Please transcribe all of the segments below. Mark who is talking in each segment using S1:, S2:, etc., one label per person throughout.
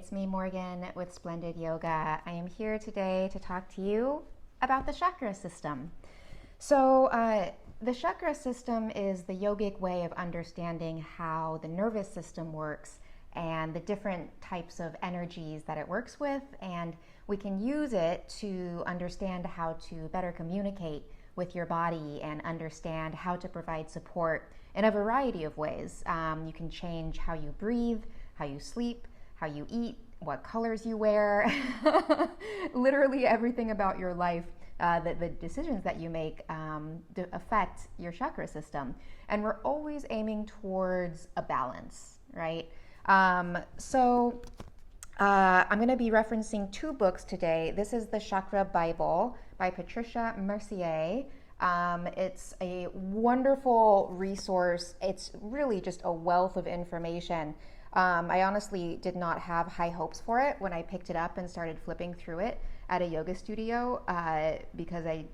S1: it's me, Morgan, with Splendid Yoga. I am here today to talk to you about the chakra system. The chakra system is the yogic way of understanding how the nervous system works and the different types of energies that it works with, and we can use it to understand how to better communicate with your body and understand how to provide support in a variety of ways. You can change how you breathe, how you sleep, how you eat, what colors you wear, literally everything about your life. The decisions that you make affect your chakra system. And we're always aiming towards a balance, right? I'm going to be referencing two books today. This is the Chakra Bible by Patricia Mercier. It's a wonderful resource. It's really just a wealth of information. I honestly did not have high hopes for it when I picked it up and started flipping through it at a yoga studio because I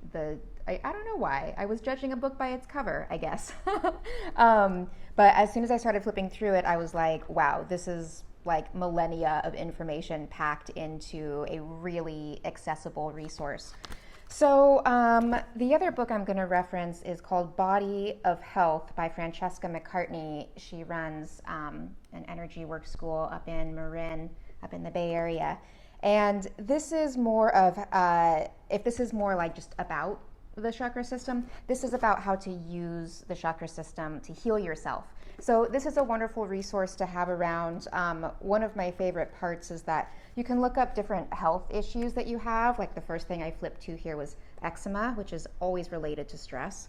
S1: don't know why. I was judging a book by its cover, I guess. But as soon as I started flipping through it, I was like, wow, this is like millennia of information packed into a really accessible resource. So the other book I'm going to reference is called Body of Health by Francesca McCartney. She runs an energy work school up in Marin, up in the Bay Area. And this is more of, if this is more like just about the chakra system, this is about how to use the chakra system to heal yourself. So this is a wonderful resource to have around. One of my favorite parts is that you can look up different health issues that you have. Like the first thing I flipped to here was eczema, which is always related to stress.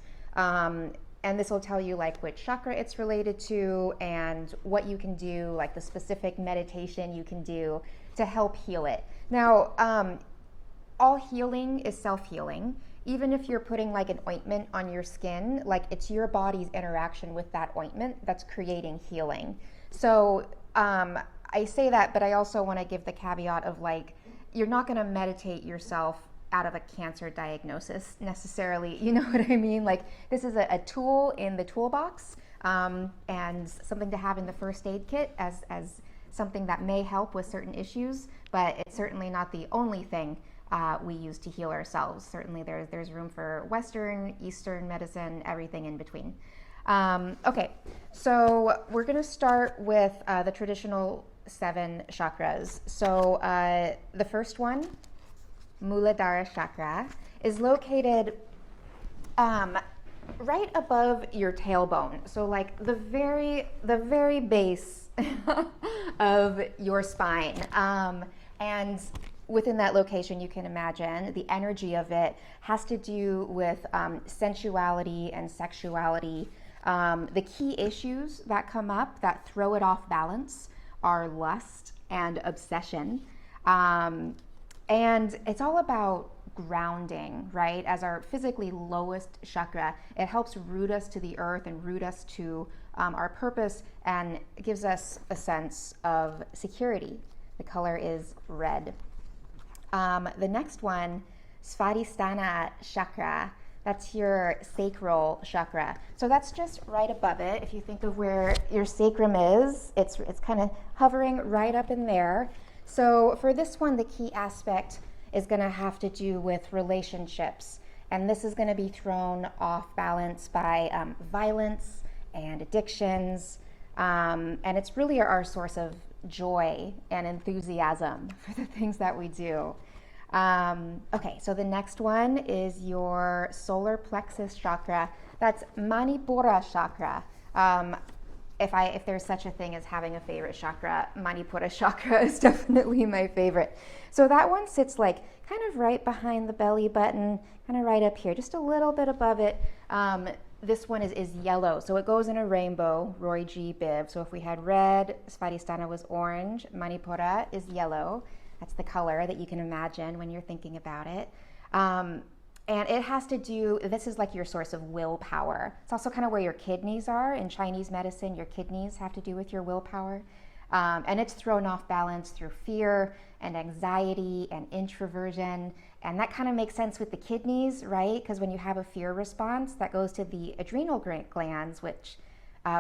S1: And this will tell you like which chakra it's related to and what you can do, like the specific meditation you can do to help heal it. Now, all healing is self-healing. Even if you're putting like an ointment on your skin, like it's your body's interaction with that ointment that's creating healing. So I say that, but I also want to give the caveat of like, you're not going to meditate yourself out of a cancer diagnosis necessarily. You know what I mean? Like this is a tool in the toolbox and something to have in the first aid kit as something that may help with certain issues, but it's certainly not the only thing we use to heal ourselves. Certainly there's room for Western, Eastern medicine, everything in between. Okay, so we're going to start with the traditional 7 chakras. So the first one, Muladhara chakra, is located right above your tailbone. So like the very base of your spine. And within that location, you can imagine the energy of it has to do with sensuality and sexuality. The key issues that come up that throw it off balance are lust and obsession. And it's all about grounding, right? As our physically lowest chakra, it helps root us to the earth and root us to our purpose and gives us a sense of security. The color is red. The next one, Svadhisthana chakra, that's your sacral chakra. So that's just right above it. If you think of where your sacrum is, it's kind of hovering right up in there. So for this one, the key aspect is going to have to do with relationships. And this is going to be thrown off balance by violence and addictions. And it's really our source of joy and enthusiasm for the things that we do. Okay, so the next one is your solar plexus chakra. That's Manipura chakra. If there's such a thing as having a favorite chakra, Manipura chakra is definitely my favorite. So that one sits like kind of right behind the belly button, kind of right up here, just a little bit above it. This one is yellow, so it goes in a rainbow, Roy G. Biv. So if we had red, Svadhisthana was orange, Manipura is yellow. That's the color that you can imagine when you're thinking about it. And it has to do, this is like your source of willpower. It's also kind of where your kidneys are. In Chinese medicine, your kidneys have to do with your willpower. And it's thrown off balance through fear and anxiety and introversion. And that kind of makes sense with the kidneys, right? Because when you have a fear response, that goes to the adrenal glands, which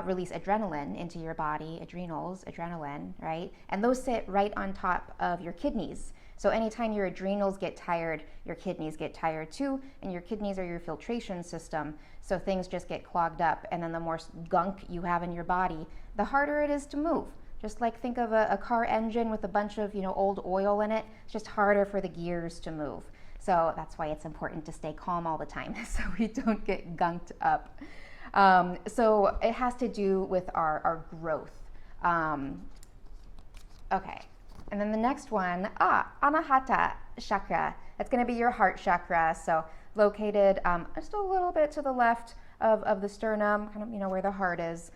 S1: release adrenaline into your body, adrenals, adrenaline, right? And those sit right on top of your kidneys. So anytime your adrenals get tired, your kidneys get tired too, and your kidneys are your filtration system. So things just get clogged up, and then the more gunk you have in your body, the harder it is to move. Just like think of a car engine with a bunch of old oil in it. It's just harder for the gears to move. So that's why it's important to stay calm all the time so we don't get gunked up. So it has to do with our growth. Okay. And then the next one, Anahata chakra. That's going to be your heart chakra. So located just a little bit to the left of the sternum, kind of where the heart is.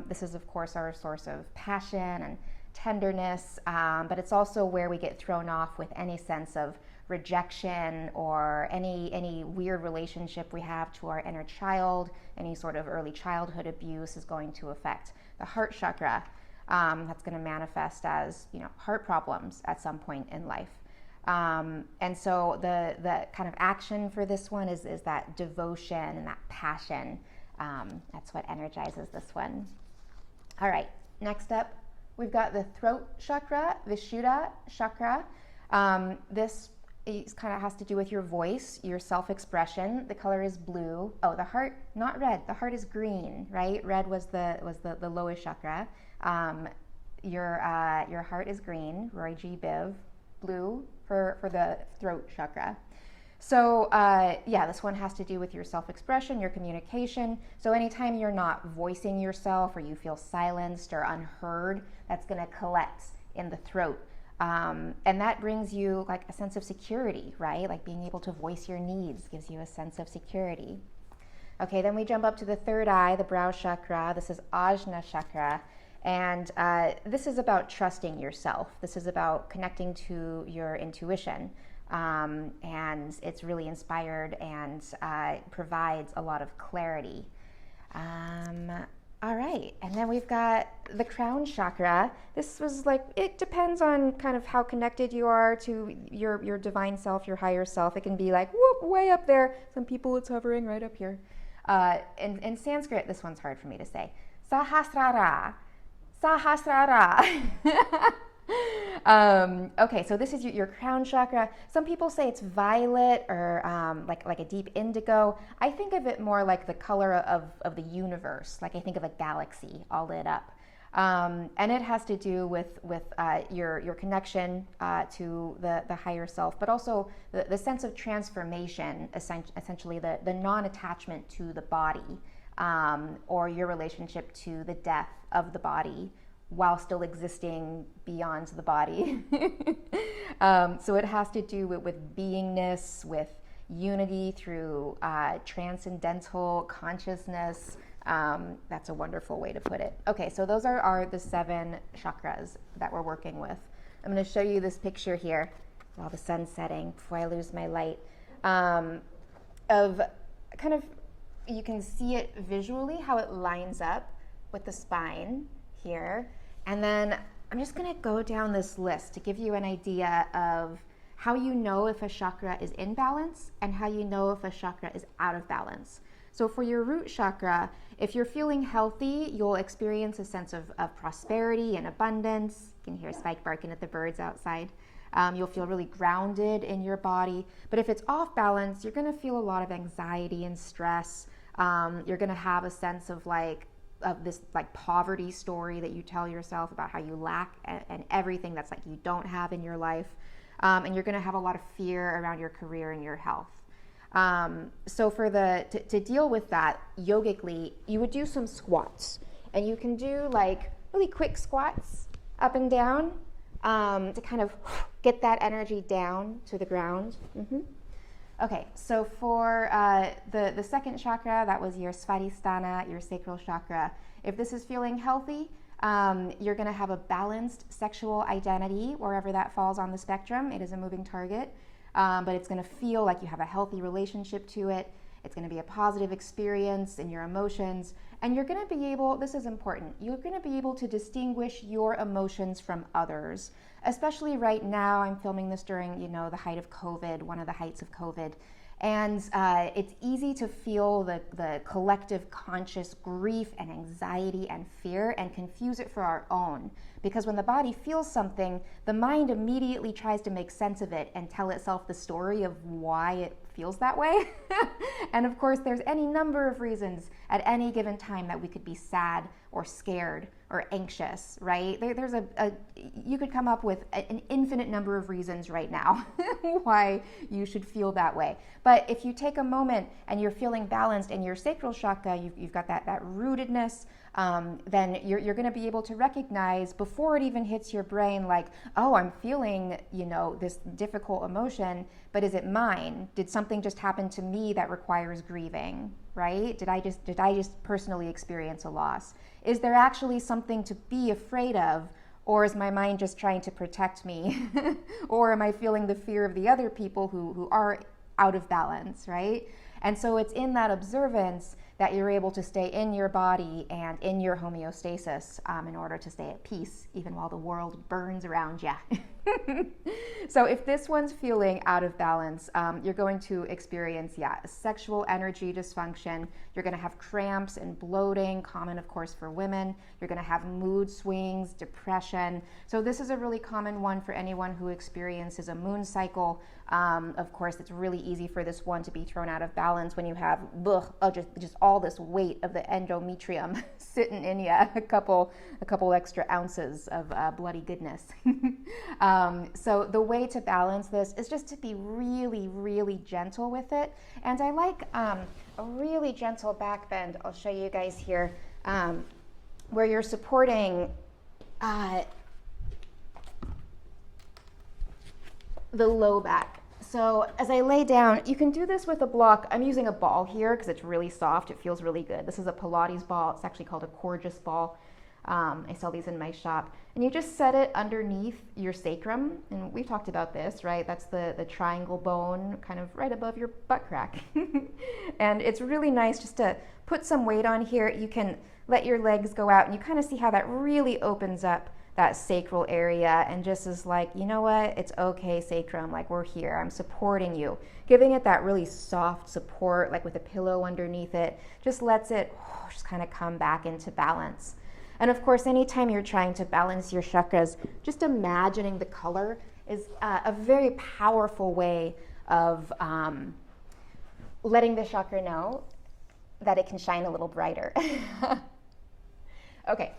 S1: This is, of course, our source of passion and tenderness, but it's also where we get thrown off with any sense of rejection or any weird relationship we have to our inner child. Any sort of early childhood abuse is going to affect the heart chakra. That's going to manifest as heart problems at some point in life. And so the kind of action for this one is that devotion and that passion. That's what energizes this one. All right, next up, we've got the throat chakra, Vishuddha chakra. This kind of has to do with your voice, your self-expression. The color is blue. Oh, the heart, not red. The heart is green, right? Red was the lowest chakra. Your heart is green, Roy G. Biv. Blue for the throat chakra. So this one has to do with your self-expression, your communication. So anytime you're not voicing yourself or you feel silenced or unheard, that's going to collect in the throat. And that brings you like a sense of security, right? Like being able to voice your needs gives you a sense of security. Okay, then we jump up to the third eye, the brow chakra. This is Ajna chakra. And this is about trusting yourself. This is about connecting to your intuition. And it's really inspired and provides a lot of clarity. All right, and then we've got the crown chakra. This was it depends on kind of how connected you are to your divine self, your higher self. It can be whoop, way up there. Some people it's hovering right up here. In Sanskrit, this one's hard for me to say. Sahasrara. Okay, so this is your crown chakra. Some people say it's violet or like a deep indigo. I think of it more like the color of the universe. Like I think of a galaxy all lit up. And it has to do with your connection to the higher self, but also the sense of transformation, essentially the non-attachment to the body, or your relationship to the death of the body while still existing beyond the body. So it has to do with beingness, with unity through transcendental consciousness. That's a wonderful way to put it. Okay, so those are the 7 chakras that we're working with. I'm going to show you this picture here while the sun's setting before I lose my light. Of kind of, you can see it visually, how it lines up with the spine here. And then I'm just going to go down this list to give you an idea of how you know if a chakra is in balance and how you know if a chakra is out of balance. So for your root chakra, if you're feeling healthy, you'll experience a sense of prosperity and abundance. You can hear Spike barking at the birds outside. You'll feel really grounded in your body. But if it's off balance, you're going to feel a lot of anxiety and stress. You're going to have a sense of this poverty story that you tell yourself about how you lack and everything that's you don't have in your life. And you're going to have a lot of fear around your career and your health. So for to deal with that yogically, you would do some squats, and you can do really quick squats up and down to kind of get that energy down to the ground. Mm-hmm. Okay, so for the second chakra, that was your Svadhisthana, your sacral chakra. If this is feeling healthy, you're going to have a balanced sexual identity wherever that falls on the spectrum. It is a moving target, but it's going to feel like you have a healthy relationship to it. It's going to be a positive experience in your emotions, and you're going to be able, this is important, you're going to be able to distinguish your emotions from others. Especially right now, I'm filming this during, the height of COVID, one of the heights of COVID, And it's easy to feel the collective conscious grief and anxiety and fear and confuse it for our own. Because when the body feels something, the mind immediately tries to make sense of it and tell itself the story of why it feels that way. And of course, there's any number of reasons at any given time that we could be sad or scared or anxious, right? There's you could come up with an infinite number of reasons right now why you should feel that way. But if you take a moment and you're feeling balanced in your sacral chakra, you've got that rootedness, then you're going to be able to recognize before it even hits your brain, like, oh, I'm feeling, this difficult emotion, but is it mine? Did something just happen to me that requires grieving, right? Did I just personally experience a loss? Is there actually something to be afraid of? Or is my mind just trying to protect me? Or am I feeling the fear of the other people who are out of balance, right? And so it's in that observance that you're able to stay in your body and in your homeostasis in order to stay at peace, even while the world burns around you. So if this one's feeling out of balance, you're going to experience, sexual energy dysfunction. You're going to have cramps and bloating, common, of course, for women. You're going to have mood swings, depression. So this is a really common one for anyone who experiences a moon cycle. Of course, it's really easy for this one to be thrown out of balance when you have just all this weight of the endometrium sitting in you, a couple extra ounces of bloody goodness. So the way to balance this is just to be really, really gentle with it. And I like a really gentle back bend. I'll show you guys here, where you're supporting the low back. So as I lay down, you can do this with a block. I'm using a ball here because it's really soft. It feels really good. This is a Pilates ball. It's actually called a Gorgeous ball. I sell these in my shop. And you just set it underneath your sacrum. And we've talked about this, right? That's the triangle bone kind of right above your butt crack. And it's really nice just to put some weight on here. You can let your legs go out and you kind of see how that really opens up that sacral area and just is like, you know what, it's okay, sacrum, like we're here, I'm supporting you. Giving it that really soft support, like with a pillow underneath it, just lets it just kind of come back into balance. And of course, anytime you're trying to balance your chakras, just imagining the color is a very powerful way of letting the chakra know that it can shine a little brighter. Okay.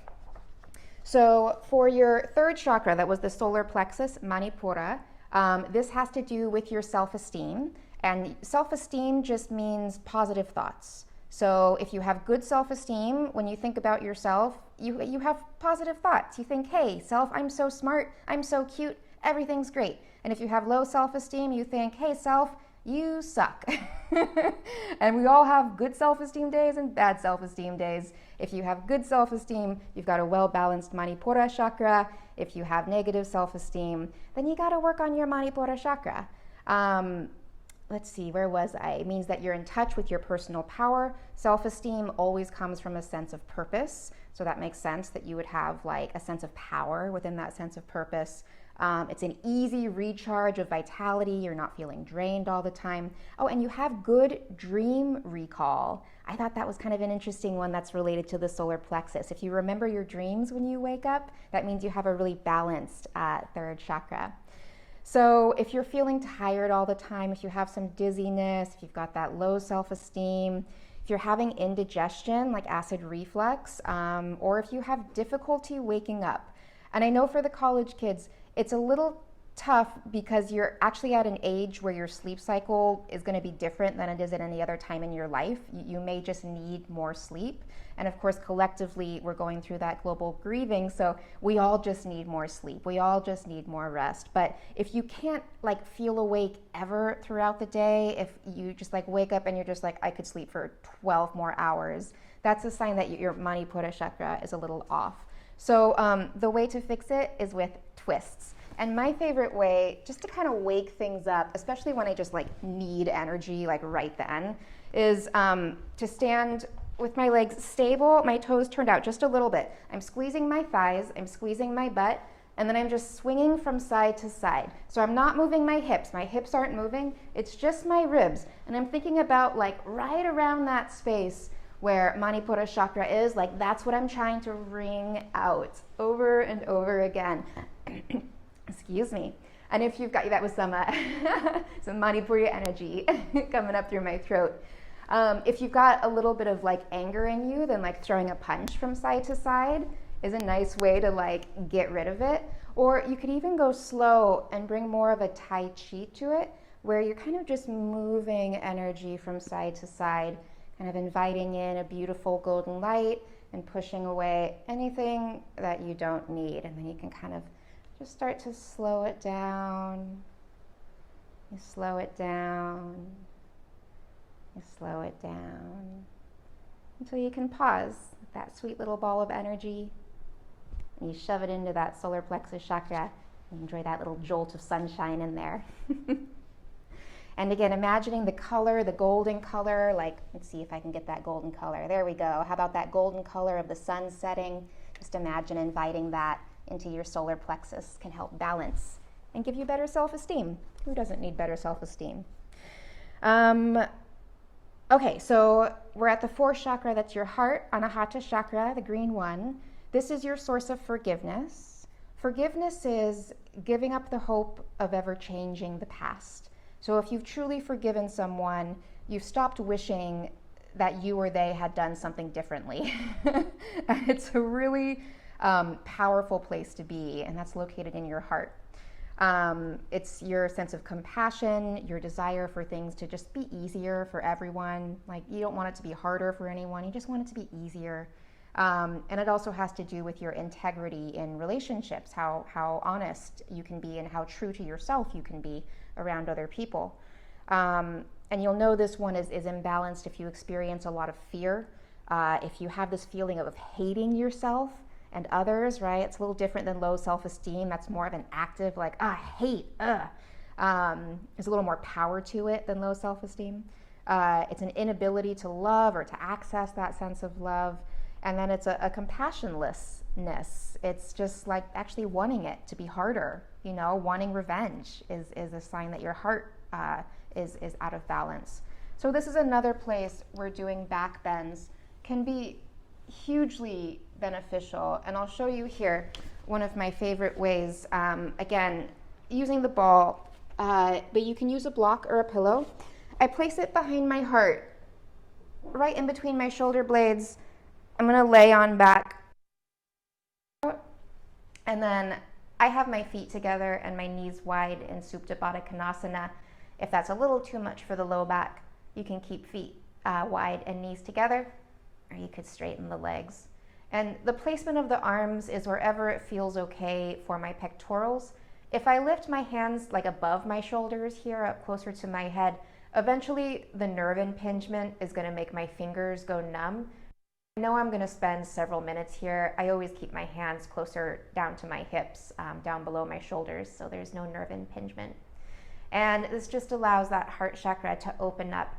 S1: So for your third chakra, that was the solar plexus, Manipura, this has to do with your self-esteem. And self-esteem just means positive thoughts. So if you have good self-esteem, when you think about yourself, you have positive thoughts. You think, hey, self, I'm so smart, I'm so cute, everything's great. And if you have low self-esteem, you think, hey, self, you suck. And we all have good self-esteem days and bad self-esteem days. If you have good self-esteem, you've got a well-balanced Manipura chakra. If you have negative self-esteem, then you got to work on your Manipura chakra. Let's see, where was I? It means that you're in touch with your personal power. Self-esteem always comes from a sense of purpose. So that makes sense that you would have like a sense of power within that sense of purpose. It's an easy recharge of vitality. You're not feeling drained all the time. Oh, and you have good dream recall. I thought that was kind of an interesting one that's related to the solar plexus. If you remember your dreams when you wake up, that means you have a really balanced third chakra. So if you're feeling tired all the time, if you have some dizziness, if you've got that low self-esteem, if you're having indigestion like acid reflux, or if you have difficulty waking up. And I know for the college kids, it's a little tough because you're actually at an age where your sleep cycle is going to be different than it is at any other time in your life. You may just need more sleep. And of course, collectively, we're going through that global grieving. So we all just need more sleep. We all just need more rest. But if you can't like feel awake ever throughout the day, if you just like wake up and you're just like, I could sleep for 12 more hours, that's a sign that your Manipura chakra is a little off. So the way to fix it is with twists. And my favorite way, just to kind of wake things up, especially when I just like need energy like right then, is to stand with my legs stable, my toes turned out just a little bit. I'm squeezing my thighs, I'm squeezing my butt, And then I'm just swinging from side to side. So I'm not moving my hips. My hips aren't moving. It's just my ribs. And I'm thinking about like right around that space where Manipura chakra is, like that's what I'm trying to wring out over and over again. Excuse me. And if you've got, that was some Manipuri energy coming up through my throat. If you've got a little bit of like anger in you, then like throwing a punch from side to side is a nice way to like get rid of it. Or you could even go slow and bring more of a Tai Chi to it, where you're kind of just moving energy from side to side, kind of inviting in a beautiful golden light and pushing away anything that you don't need. And then you can kind of just start to slow it down. You slow it down. You slow it down until you can pause that sweet little ball of energy. And you shove it into that solar plexus chakra and enjoy that little jolt of sunshine in there. And again, imagining the color, the golden color, like, let's see if I can get that golden color. There we go. How about that golden color of the sun setting? Just imagine inviting that into your solar plexus. Can help balance and give you better self-esteem. Who doesn't need better self-esteem? Okay, so we're at the fourth chakra. That's your heart, Anahata chakra, the green one. This is your source of forgiveness. Forgiveness is giving up the hope of ever changing the past. So if you've truly forgiven someone, you've stopped wishing that you or they had done something differently. It's a really powerful place to be, and that's located in your heart. It's your sense of compassion, your desire for things to just be easier for everyone. Like, you don't want it to be harder for anyone, you just want it to be easier. And it also has to do with your integrity in relationships, how honest you can be and how true to yourself you can be around other people. And you'll know this one is imbalanced if you experience a lot of fear, if you have this feeling of hating yourself and others, right? It's a little different than low self-esteem. That's more of an active, like, hate, There's a little more power to it than low self-esteem. It's an inability to love or to access that sense of love. And then it's a compassionlessness. It's just like actually wanting it to be harder, wanting revenge is a sign that your heart is out of balance. So this is another place where doing back bends can be hugely beneficial. And I'll show you here one of my favorite ways, again, using the ball, but you can use a block or a pillow. I place it behind my heart, right in between my shoulder blades. I'm going to lay on back, and then I have my feet together and my knees wide in Supta Baddha Konasana. If that's a little too much for the low back, you can keep feet wide and knees together, or you could straighten the legs. And the placement of the arms is wherever it feels okay for my pectorals. If I lift my hands like above my shoulders here, up closer to my head, eventually the nerve impingement is going to make my fingers go numb. I know I'm going to spend several minutes here. I always keep my hands closer down to my hips, down below my shoulders, so there's no nerve impingement. And this just allows that heart chakra to open up.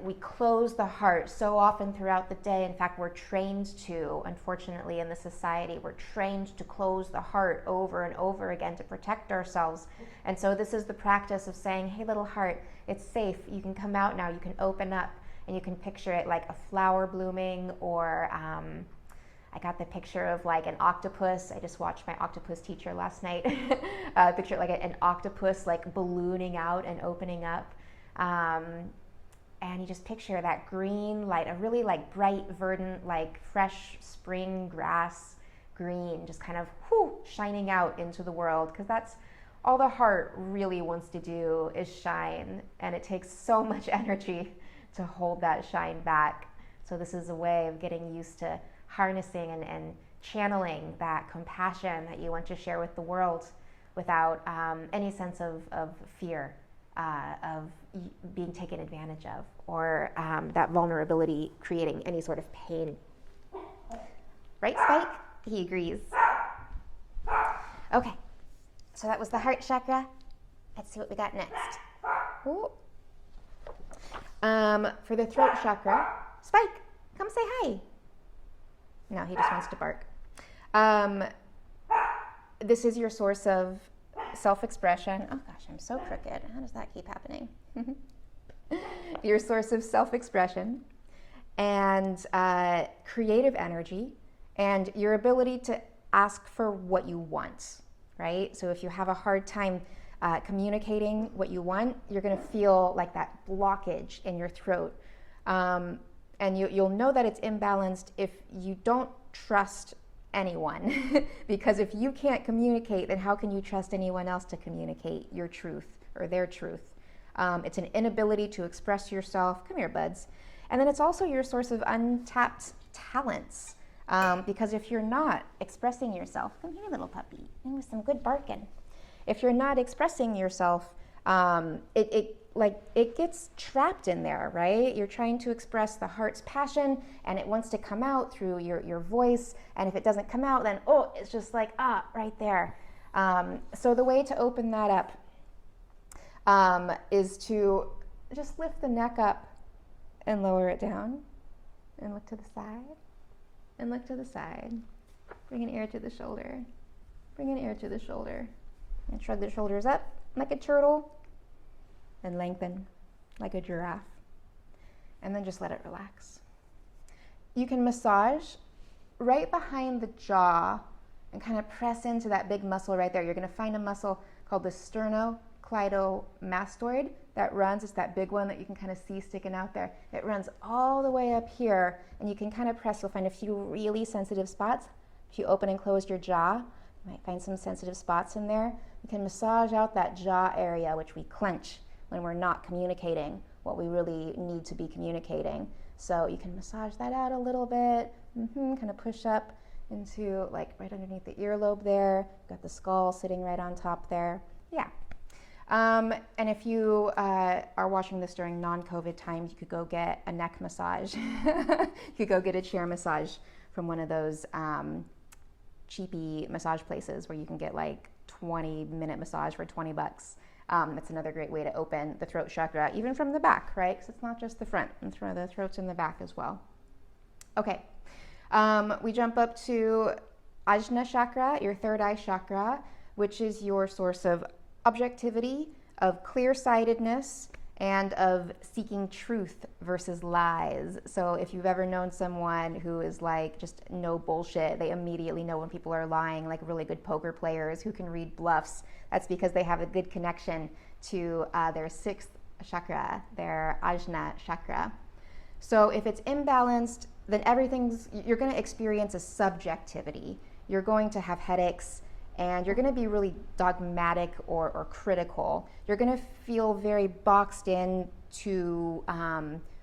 S1: We close the heart so often throughout the day. In fact, we're trained to, unfortunately, in the society, we're trained to close the heart over and over again to protect ourselves. And so this is the practice of saying, hey, little heart, it's safe. You can come out now. You can open up. And you can picture it like a flower blooming, or I got the picture of like an octopus. I just watched my octopus teacher last night. Picture it like an octopus like ballooning out and opening up. And you just picture that green light, a really like bright, verdant, like fresh spring grass green, just kind of shining out into the world, because that's all the heart really wants to do is shine. And it takes so much energy to hold that shine back. So this is a way of getting used to harnessing and channeling that compassion that you want to share with the world without any sense of fear of being taken advantage of, or that vulnerability creating any sort of pain. Right, Spike? He agrees. Okay, so that was the heart chakra. Let's see what we got next. Ooh. For the throat chakra, Spike, come say hi. No, he just wants to bark. This is your source of self-expression. Oh gosh, I'm so crooked. How does that keep happening? Your source of self-expression and creative energy and your ability to ask for what you want, right? So if you have a hard time communicating what you want, you're going to feel like that blockage in your throat. And you'll know that it's imbalanced if you don't trust anyone. Because if you can't communicate, then how can you trust anyone else to communicate your truth or their truth? It's an inability to express yourself. Come here, buds. And then it's also your source of untapped talents. Because if you're not expressing yourself, come here, little puppy, and with some good barking. If you're not expressing yourself, it gets trapped in there, right? You're trying to express the heart's passion, and it wants to come out through your voice. And if it doesn't come out, then it's just like right there. So the way to open that up is to just lift the neck up and lower it down, and look to the side. And look to the side. Bring an ear to the shoulder. Bring an ear to the shoulder. And shrug the shoulders up like a turtle. And lengthen like a giraffe. And then just let it relax. You can massage right behind the jaw and kind of press into that big muscle right there. You're going to find a muscle called the sternocleidomastoid that runs. It's that big one that you can kind of see sticking out there. It runs all the way up here, and you can kind of press. You'll find a few really sensitive spots. If you open and close your jaw, you might find some sensitive spots in there. You can massage out that jaw area, which we clench when we're not communicating what we really need to be communicating. So you can massage that out a little bit, kind of push up into like right underneath the earlobe there. Got the skull sitting right on top there. Yeah. And if you are watching this during non-COVID times, you could go get a neck massage. You could go get a chair massage from one of those cheapy massage places where you can get like 20-minute massage for $20. That's another great way to open the throat chakra, even from the back, right? Because it's not just the front, the throat's in the back as well. Okay, we jump up to Ajna chakra, your third eye chakra, which is your source of objectivity, of clear-sightedness, and of seeking truth versus lies. So if you've ever known someone who is like just no bullshit, they immediately know when people are lying, like really good poker players who can read bluffs. That's because they have a good connection to their sixth chakra, their Ajna chakra. So if it's imbalanced, then you're going to experience a subjectivity. You're going to have headaches, and you're going to be really dogmatic or critical. You're going to feel very boxed in to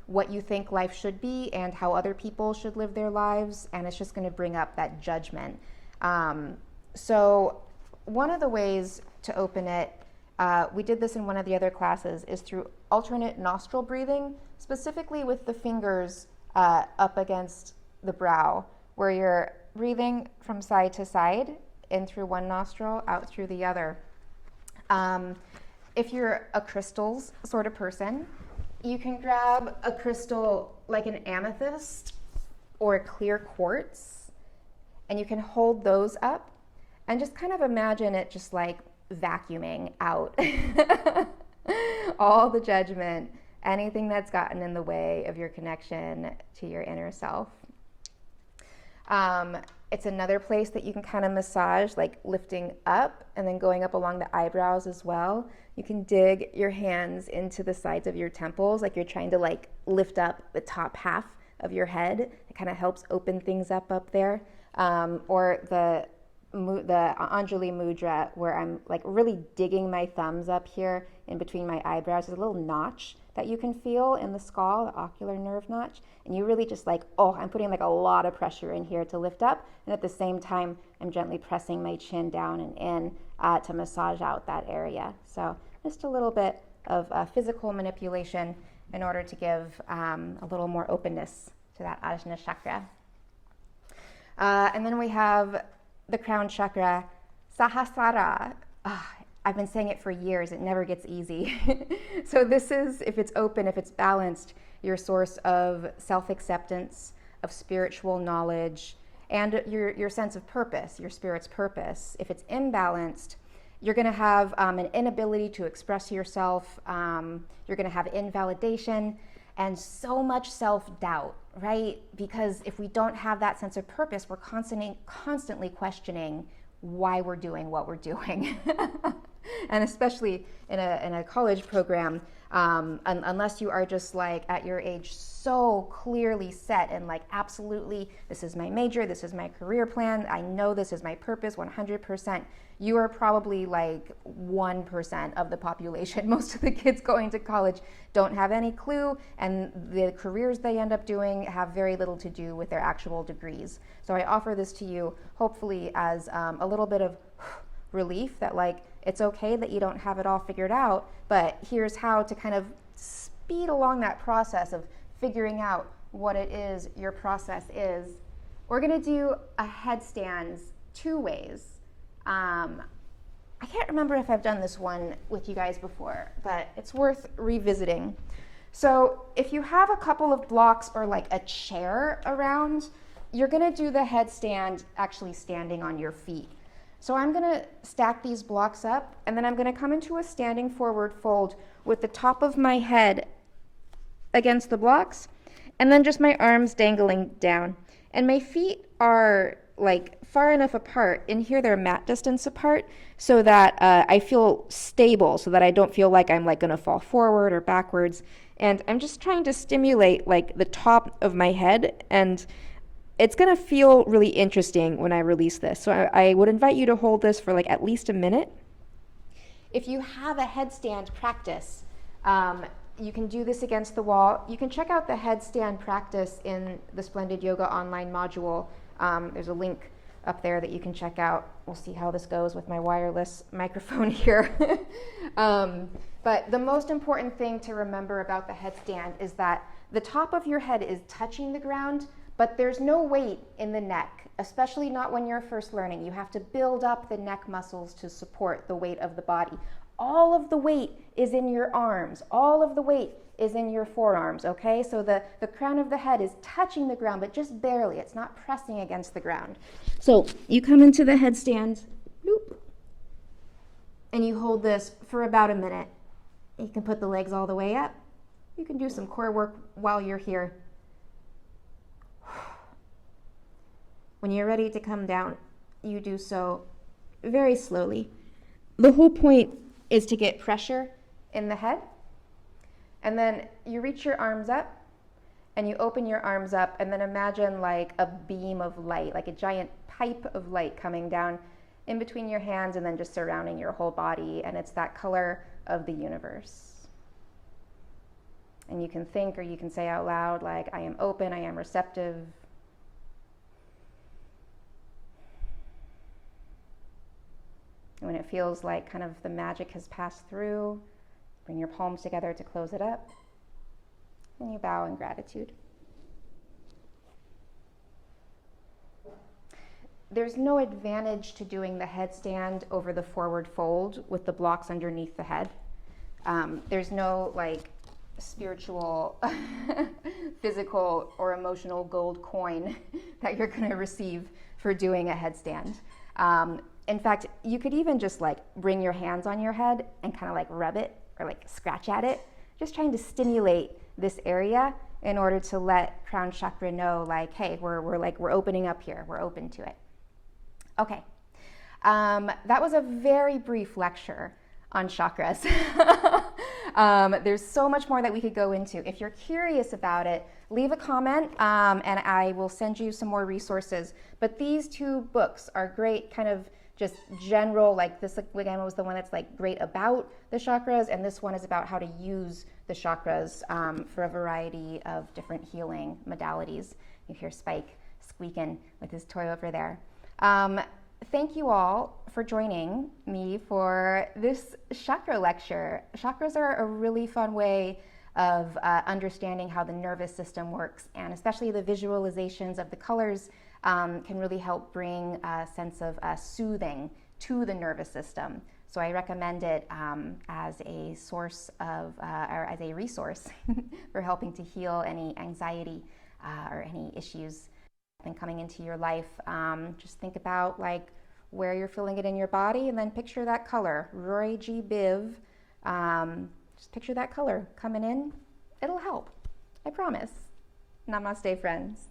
S1: what you think life should be and how other people should live their lives, and it's just going to bring up that judgment. So one of the ways to open it, we did this in one of the other classes, is through alternate nostril breathing, specifically with the fingers up against the brow, where you're breathing from side to side, in through one nostril, out through the other. If you're a crystals sort of person, you can grab a crystal like an amethyst or a clear quartz, and you can hold those up and just kind of imagine it just like vacuuming out all the judgment, anything that's gotten in the way of your connection to your inner self. It's another place that you can kind of massage, like lifting up and then going up along the eyebrows as well. You can dig your hands into the sides of your temples, like you're trying to like lift up the top half of your head. It kind of helps open things up there. Or the Anjali Mudra, where I'm like really digging my thumbs up here in between my eyebrows. There's a little notch that you can feel in the skull, the ocular nerve notch, and you really just like, I'm putting like a lot of pressure in here to lift up, and at the same time, I'm gently pressing my chin down and in to massage out that area. So just a little bit of physical manipulation in order to give a little more openness to that Ajna chakra. And then we have the crown chakra, Sahasrara. I've been saying it for years. It never gets easy. So this is, if it's open, if it's balanced, your source of self-acceptance, of spiritual knowledge, and your sense of purpose, your spirit's purpose. If it's imbalanced, you're going to have an inability to express yourself. You're going to have invalidation and so much self-doubt, right? Because if we don't have that sense of purpose, we're constantly questioning why we're doing what we're doing. And especially in a college program, unless you are just like at your age so clearly set and like, absolutely, this is my major, this is my career plan, I know this is my purpose 100%, you are probably like 1% of the population. Most of the kids going to college don't have any clue, and the careers they end up doing have very little to do with their actual degrees. So I offer this to you hopefully as a little bit of relief that like, it's okay that you don't have it all figured out, but here's how to kind of speed along that process of figuring out what it is your process is. We're gonna do a headstand 2 ways. I can't remember if I've done this one with you guys before, but it's worth revisiting. So if you have a couple of blocks or like a chair around, you're gonna do the headstand actually standing on your feet. So I'm gonna stack these blocks up, and then I'm gonna come into a standing forward fold with the top of my head against the blocks, and then just my arms dangling down. And my feet are like far enough apart, in here they're mat distance apart, so that I feel stable, so that I don't feel like I'm like gonna fall forward or backwards. And I'm just trying to stimulate like the top of my head, and it's gonna feel really interesting when I release this. So I would invite you to hold this for like at least a minute. If you have a headstand practice, you can do this against the wall. You can check out the headstand practice in the Splendid Yoga online module. There's a link up there that you can check out. We'll see how this goes with my wireless microphone here. But the most important thing to remember about the headstand is that the top of your head is touching the ground, but there's no weight in the neck, especially not when you're first learning. You have to build up the neck muscles to support the weight of the body. All of the weight is in your arms. All of the weight is in your forearms, okay? So the crown of the head is touching the ground, but just barely. It's not pressing against the ground. So you come into the headstand, bloop, and you hold this for about a minute. You can put the legs all the way up. You can do some core work while you're here. When you're ready to come down, you do so very slowly. The whole point is to get pressure in the head. And then you reach your arms up and you open your arms up, and then imagine like a beam of light, like a giant pipe of light coming down in between your hands and then just surrounding your whole body. And it's that color of the universe. And you can think or you can say out loud like, I am open, I am receptive. When it feels like kind of the magic has passed through, bring your palms together to close it up, and you bow in gratitude. There's no advantage to doing the headstand over the forward fold with the blocks underneath the head. There's no like spiritual, physical, or emotional gold coin that you're going to receive for doing a headstand. In fact, you could even just like bring your hands on your head and kind of like rub it or like scratch at it, just trying to stimulate this area in order to let crown chakra know like, hey, we're opening up here, we're open to it. Okay, that was a very brief lecture on chakras. There's so much more that we could go into. If you're curious about it, leave a comment and I will send you some more resources. But these 2 books are great kind of just general, like this again was the one that's like great about the chakras, and this one is about how to use the chakras for a variety of different healing modalities. You hear Spike squeaking with his toy over there. Thank you all for joining me for this chakra lecture. Chakras are a really fun way of understanding how the nervous system works, and especially the visualizations of the colors can really help bring a sense of soothing to the nervous system. So I recommend it as a source of, or as a resource for helping to heal any anxiety or any issues and coming into your life. Just think about like where you're feeling it in your body, and then picture that color. Roy G. Biv. Just picture that color coming in. It'll help. I promise. Namaste, friends.